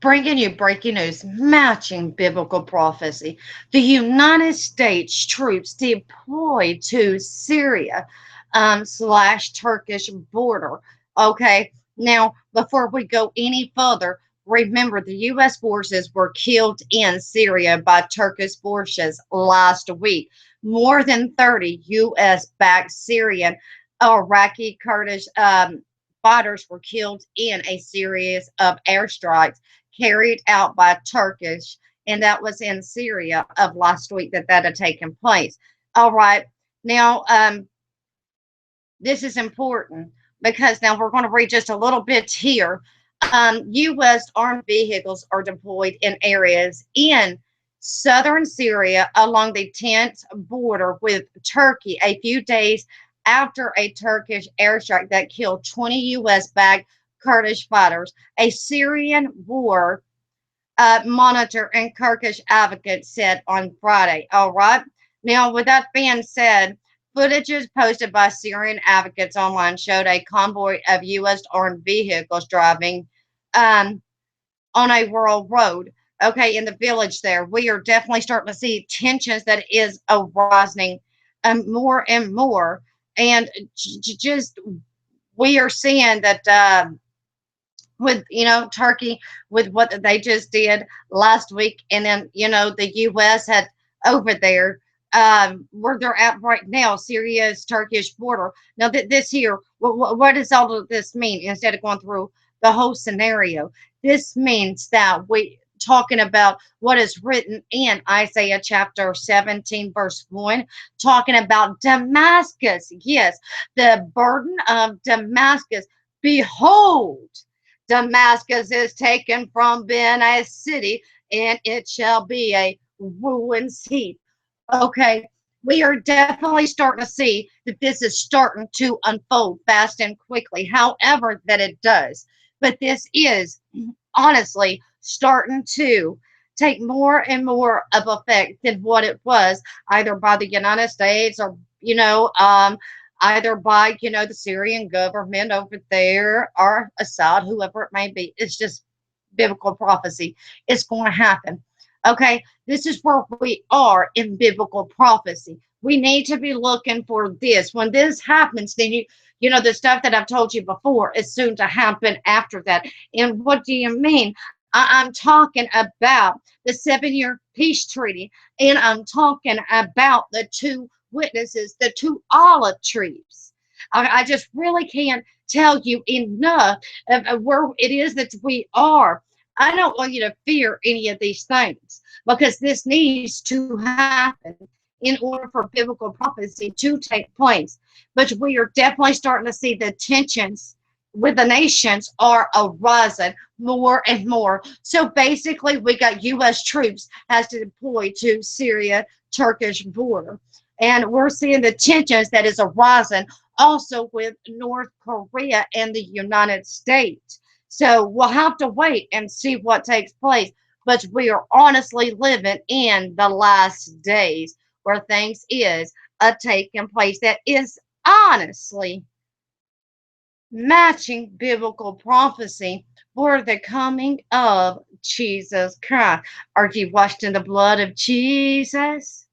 Bringing you breaking news matching biblical prophecy. The United States troops deployed to Syria slash Turkish border. Okay, now before we go any further, remember the U.S. forces were killed in Syria by Turkish forces last week. More than 30 U.S. backed Syrian, Iraqi, Kurdish fighters were killed in a series of airstrikes carried out by Turkish, and that was in Syria of last week that had taken place. All right, now this is important because now we're going to read just a little bit here. U.S. armed vehicles are deployed in areas in southern Syria along the tense border with Turkey a few days after a Turkish airstrike that killed 20 U.S. backed Kurdish fighters. A Syrian war monitor and Turkish advocate said on Friday. All right. Now, with that being said, footages posted by Syrian advocates online showed a convoy of U.S. armed vehicles driving um, on a rural road. Okay, in the village there, we are definitely starting to see tensions that is arising more and more, and just we are seeing that. With Turkey with what they just did last week, and then the U.S. had over there where they're at right now, Syria's Turkish border. Now this here, what does all of this mean? Instead of going through the whole scenario, this means that we talking about what is written in Isaiah chapter 17 verse 1, talking about Damascus. Yes, the burden of Damascus. Behold, Damascus is taken from being a city, and it shall be a ruined heap. Okay, we are definitely starting to see that this is starting to unfold fast and quickly, however that it does. But this is honestly starting to take more and more of effect than what it was, either by the United States or, either by, the Syrian government over there or Assad, whoever it may be. It's just biblical prophecy. It's going to happen. Okay, this is where we are in biblical prophecy. We need to be looking for this. When this happens, then the stuff that I've told you before is soon to happen after that. And what do you mean? I'm talking about the 7-year peace treaty, and I'm talking about the two witnesses, the two olive trees. I just really can't tell you enough of where it is that we are. I don't want you to fear any of these things because this needs to happen in order for biblical prophecy to take place. But we are definitely starting to see the tensions with the nations are arising more and more. So basically, we got U.S. troops has to deploy to Syria-Turkish border. And we're seeing the tensions that is arising also with North Korea and the United States. So we'll have to wait and see what takes place. But we are honestly living in the last days where things is taking place that is honestly matching biblical prophecy for the coming of Jesus Christ. Are you washed in the blood of Jesus?